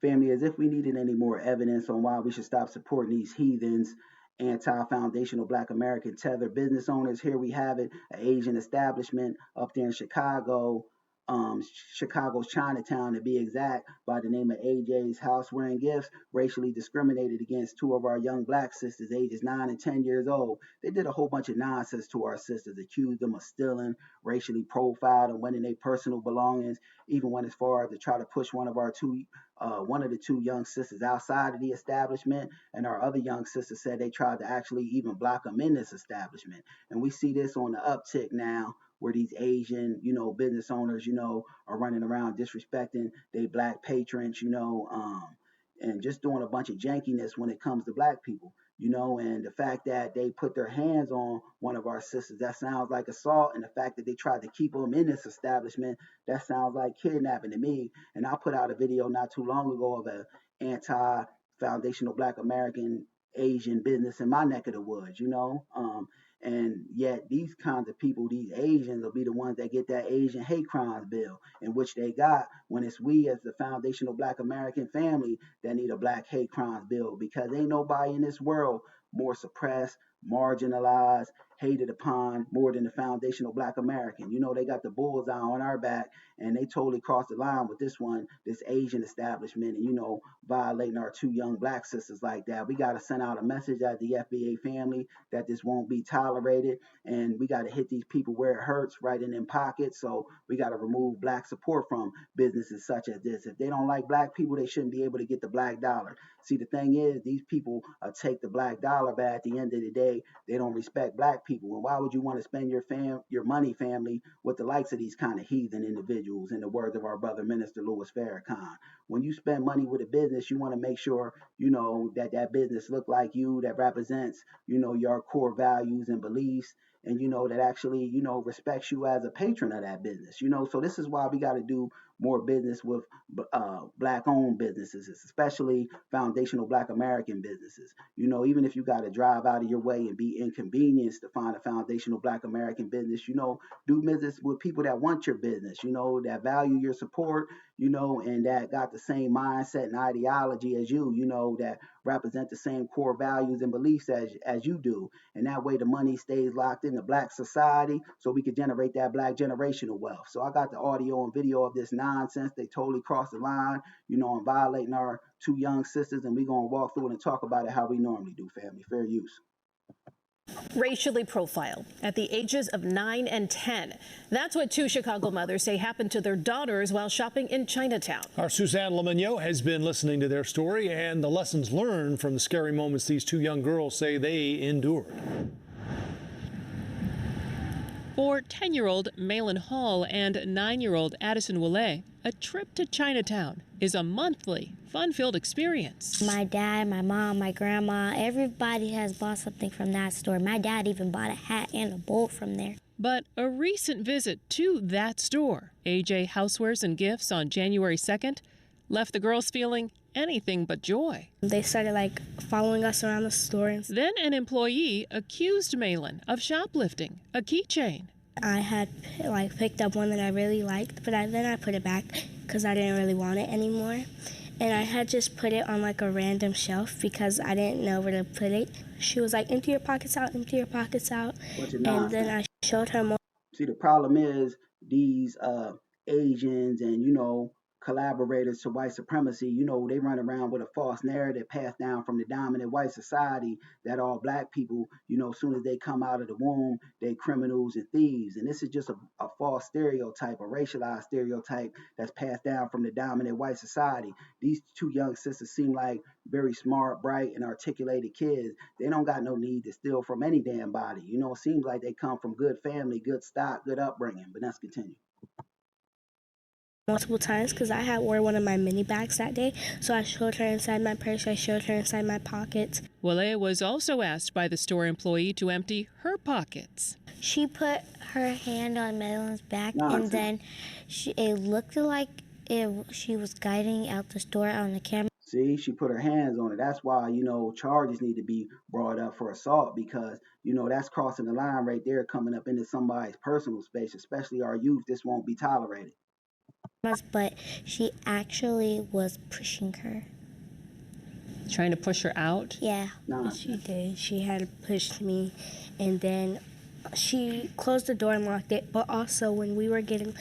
Family, as if we needed any more evidence on why we should stop supporting these heathens, anti-foundational Black American tether business owners. Here we have it, an Asian establishment up there in Chicago, Chicago's Chinatown to be exact, by the name of AJ's Houseware and Gifts, racially discriminated against two of our young Black sisters, ages 9 and 10 years old. They did a whole bunch of nonsense to our sisters, accused them of stealing, racially profiled, and winning their personal belongings, even went as far as to try to push one of the two young sisters outside of the establishment, and our other young sister said they tried to actually even block them in this establishment. And we see this on the uptick now, where these Asian, business owners, are running around disrespecting their Black patrons, and just doing a bunch of jankiness when it comes to Black people. And the fact that they put their hands on one of our sisters, that sounds like assault. And the fact that they tried to keep them in this establishment, that sounds like kidnapping to me. And I put out a video not too long ago of an anti-foundational Black American Asian business in my neck of the woods. And yet these kinds of people, these Asians, will be the ones that get that Asian hate crimes bill, in which they got, when it's we as the foundational Black American family that need a Black hate crimes bill, because ain't nobody in this world more suppressed, marginalized, hated upon more than the foundational Black American. They got the bullseye on our back, and they totally crossed the line with this Asian establishment, and violating our two young Black sisters like that. We got to send out a message at the FBA family that this won't be tolerated, and we got to hit these people where it hurts, right in them pockets. So we got to remove Black support from businesses such as this. If they don't like Black people, they shouldn't be able to get the Black dollar. See, the thing is, these people take the Black dollar, but at the end of the day, they don't respect Black people. And why would you want to spend your money, family, with the likes of these kind of heathen individuals? In the words of our brother Minister Louis Farrakhan, when you spend money with a business, you want to make sure that business look like you, that represents your core values and beliefs, and that actually respects you as a patron of that business. So this is why we got to do more business with Black owned businesses, especially foundational Black American businesses. Even if you got to drive out of your way and be inconvenienced to find a foundational Black American business, do business with people that want your business, that value your support, and that got the same mindset and ideology as you, that represent the same core values and beliefs as you do. And that way the money stays locked in the Black society, so we could generate that Black generational wealth. So I got the audio and video of this nonsense. They totally crossed the line, and violating our two young sisters, and we're going to walk through it and talk about it how we normally do, family. Fair use. Racially profiled at the ages of 9 and 10. That's what two Chicago mothers say happened to their daughters while shopping in Chinatown. Our Suzanne Lemagneau has been listening to their story and the lessons learned from the scary moments these two young girls say they endured. For 10-year-old Malin Hall and 9-year-old Addison Willay, a trip to Chinatown is a monthly, fun-filled experience. My dad, my mom, my grandma, everybody has bought something from that store. My dad even bought a hat and a bowl from there. But a recent visit to that store, AJ Housewares and Gifts on January 2nd, left the girls feeling anything but joy. They started following us around the store. Then an employee accused Malin of shoplifting a keychain. I had picked up one that I really liked, but then I put it back because I didn't really want it anymore. And I had just put it on a random shelf because I didn't know where to put it. She was like, empty your pockets out, empty your pockets out. And then I showed her more. See, the problem is these Asians and, collaborators to white supremacy, they run around with a false narrative passed down from the dominant white society that all Black people, as soon as they come out of the womb, they criminals and thieves. And this is just a false stereotype, a racialized stereotype that's passed down from the dominant white society. These two young sisters seem like very smart, bright, and articulated kids. They don't got no need to steal from any damn body. It seems like they come from good family, good stock, good upbringing. But let's continue. Multiple times because I had wore one of my mini bags that day, so I showed her inside my purse, I showed her inside my pockets. Willay was also asked by the store employee to empty her pockets. She put her hand on Madeleine's back, and then it looked like she was guiding out the store on the camera. See, she put her hands on it. That's why, charges need to be brought up for assault, because, that's crossing the line right there, coming up into somebody's personal space, especially our youth. This won't be tolerated. But she actually was pushing her. Trying to push her out? Yeah, she did. She had pushed me, and then she closed the door and locked it. But also, when we were getting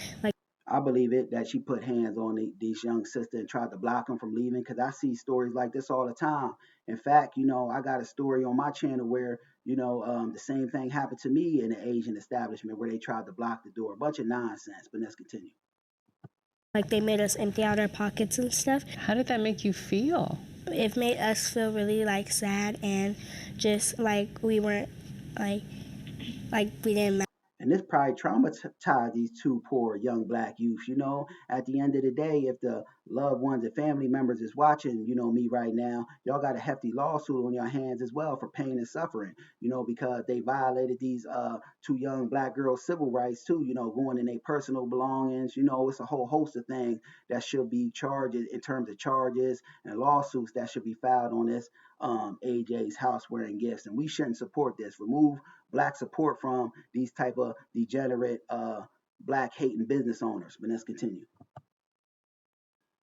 I believe it that she put hands on these young sisters and tried to block them from leaving, because I see stories like this all the time. In fact, I got a story on my channel where, the same thing happened to me in an Asian establishment where they tried to block the door. A bunch of nonsense, but let's continue. they made us empty out our pockets and stuff. How did that make you feel? It made us feel really sad and just like we weren't like we didn't matter. And this probably traumatized these two poor young black youths. At the end of the day, if the loved ones and family members is watching, me right now, y'all got a hefty lawsuit on your hands as well for pain and suffering, because they violated these two young black girls' civil rights too, going in their personal belongings. It's a whole host of things that should be charged in terms of charges and lawsuits that should be filed on this AJ's Houseware and Gifts. And we shouldn't support this. Remove black support from these type of degenerate black hating business owners. But let's continue.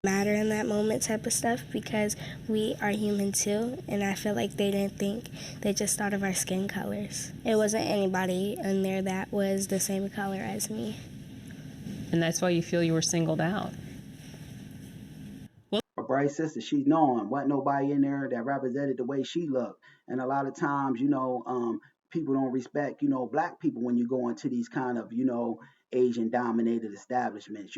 Matter in that moment type of stuff, because we are human too, and I feel like they didn't think, they just thought of our skin colors. It wasn't anybody in there that was the same color as me. And that's why you feel you were singled out. A bright sister, she's knowing wasn't nobody in there that represented the way she looked. And a lot of times, people don't respect, black people when you go into these kind of, Asian dominated establishments.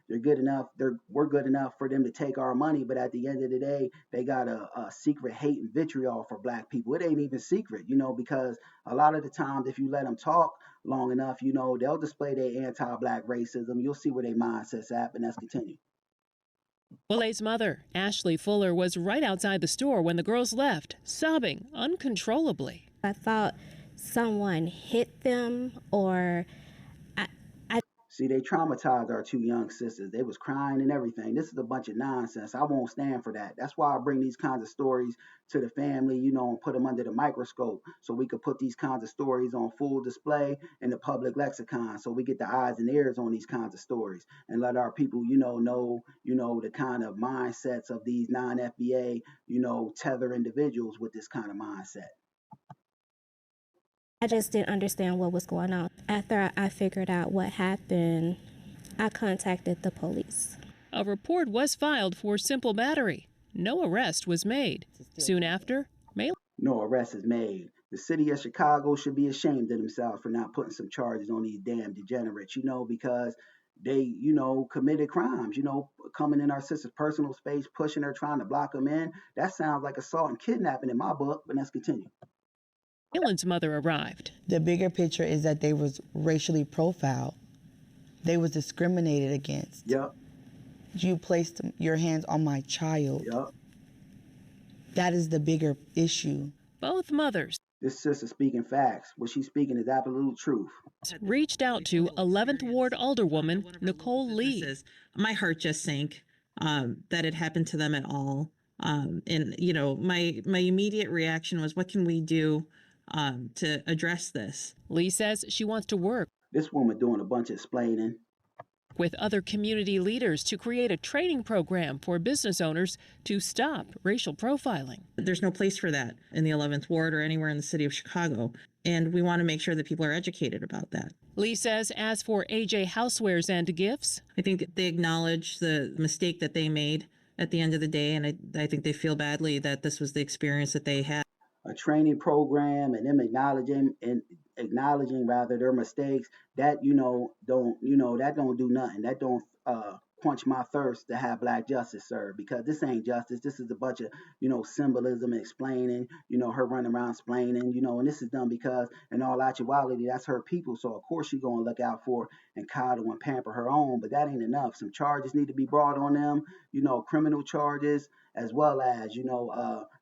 They're good enough, we're good enough for them to take our money, but at the end of the day, they got a secret hate and vitriol for black people. It ain't even secret, because a lot of the times if you let them talk long enough, they'll display their anti-black racism. You'll see where their mindset's at. And let's continue. Wale's mother, Ashley Fuller, was right outside the store when the girls left, sobbing uncontrollably. I thought someone hit them or See, they traumatized our two young sisters. They was crying and everything. This is a bunch of nonsense. I won't stand for that. That's why I bring these kinds of stories to the family, and put them under the microscope so we could put these kinds of stories on full display in the public lexicon, so we get the eyes and ears on these kinds of stories and let our people, know, the kind of mindsets of these non-FBA, tether individuals with this kind of mindset. I just didn't understand what was going on. After I figured out what happened, I contacted the police. A report was filed for simple battery. No arrest was made. Soon after, no arrest is made. The city of Chicago should be ashamed of themselves for not putting some charges on these damn degenerates, because they, committed crimes, coming in our sister's personal space, pushing her, trying to block them in. That sounds like assault and kidnapping in my book, but let's continue. Maylin's mother arrived. The bigger picture is that they was racially profiled. They was discriminated against. Yep. You placed your hands on my child. Yep. That is the bigger issue. Both mothers. This sister speaking facts. What she's speaking is absolute truth. Reached out to 11th Ward Alderwoman Nicole Lee. My heart just sank that it happened to them at all. And my immediate reaction was, what can we do to address this? Lee says she wants to work This woman doing a bunch of explaining with other community leaders to create a training program for business owners to stop racial profiling. There's no place for that in the 11th Ward or anywhere in the city of Chicago. And we want to make sure that people are educated about that. Lee says as for AJ Housewares and Gifts, I think they acknowledge the mistake that they made at the end of the day. And I think they feel badly that this was the experience that they had. A training program and them acknowledging rather their mistakes, that that don't do nothing. That don't quench my thirst to have black justice served, because this ain't justice. This is a bunch of symbolism and explaining, her running around explaining, and this is done because in all actuality that's her people, so of course she's gonna look out for and coddle and pamper her own. But that ain't enough. Some charges need to be brought on them, criminal charges, as well as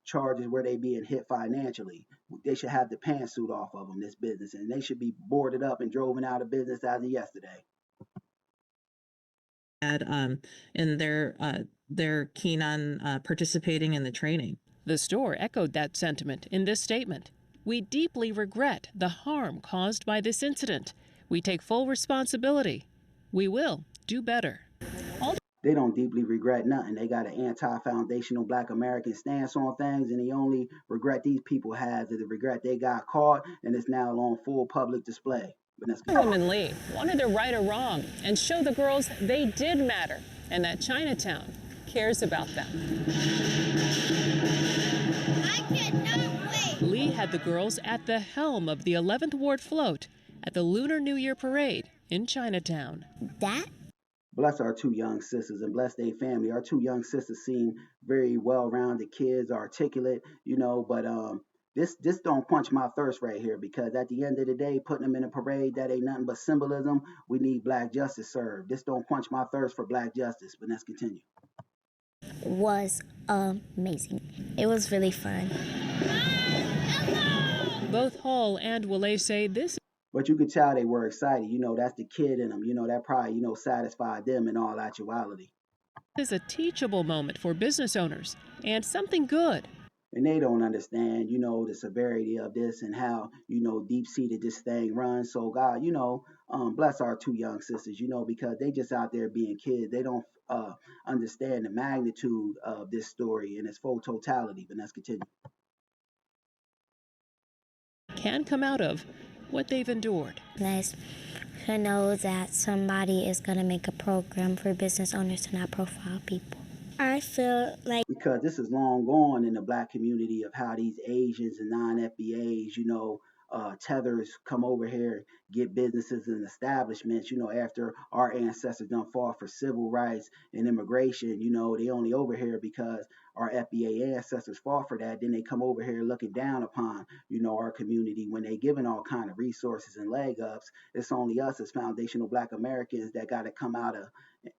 charges where they being hit financially. They should have the pantsuit off of them, this business, and they should be boarded up and driven out of business as of yesterday. And they're keen on participating in the training. The store echoed that sentiment in this statement. We deeply regret the harm caused by this incident. We take full responsibility. We will do better. They don't deeply regret nothing. They got an anti-foundational Black American stance on things, and the only regret these people have is the regret they got caught, and it's now on full public display. Woman Lee wanted to right a wrong and show the girls they did matter and that Chinatown cares about them. I cannot wait. Lee had the girls at the helm of the 11th Ward float at the Lunar New Year parade in Chinatown. That Bless our two young sisters and bless their family. Our two young sisters seem very well-rounded kids, articulate, but this don't quench my thirst right here, because at the end of the day, putting them in a parade that ain't nothing but symbolism. We need Black justice served. This don't quench my thirst for Black justice. But let's continue. was amazing. It was really fun. Both Hall and Willay say this But you could tell they were excited. That's the kid in them. That probably, satisfied them in all actuality. is a teachable moment for business owners and something good. And they don't understand, the severity of this and how, deep-seated this thing runs. So God, bless our two young sisters, because they just out there being kids. They don't understand the magnitude of this story in its full totality. But let's continue. Can come out of what they've endured. Nice to know that somebody is going to make a program for business owners to not profile people. I feel like Because this is long gone in the Black community of how these Asians and non-FBAs, tethers come over here, get businesses and establishments, after our ancestors done fought for civil rights and immigration. They only over here because our FBA ancestors fought for that. Then they come over here looking down upon, our community when they given all kind of resources and leg ups. It's only us as foundational Black Americans that got to come out of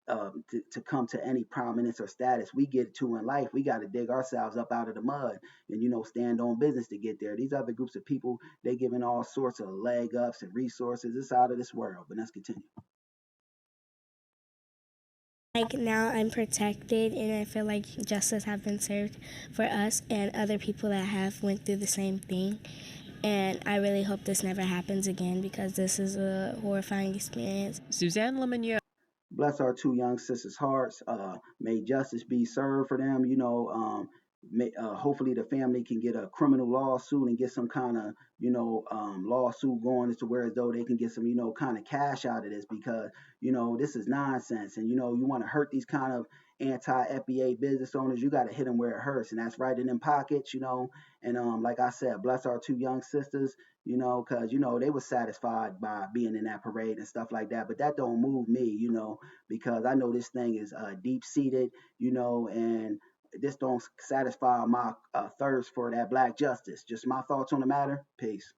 to come to any prominence or status we get to in life. We got to dig ourselves up out of the mud and stand on business to get there. These other groups of people, they giving all sorts of leg ups and resources. It's out of this world. But let's continue. now I'm protected, and I feel like justice has been served for us and other people that have went through the same thing. And I really hope this never happens again, because this is a horrifying experience. Suzanne Lemonnier. Bless our two young sisters' hearts. May justice be served for them. Hopefully the family can get a criminal lawsuit and get some kind of, lawsuit going as to where as though they can get some, kind of cash out of this, because, this is nonsense. And, you want to hurt these kind of anti-FBA business owners, you got to hit them where it hurts. And that's right in them pockets, And like I said, bless our two young sisters, because, they were satisfied by being in that parade and stuff like that. But that don't move me, because I know this thing is deep-seated, and this don't satisfy my thirst for that Black justice. Just my thoughts on the matter. Peace.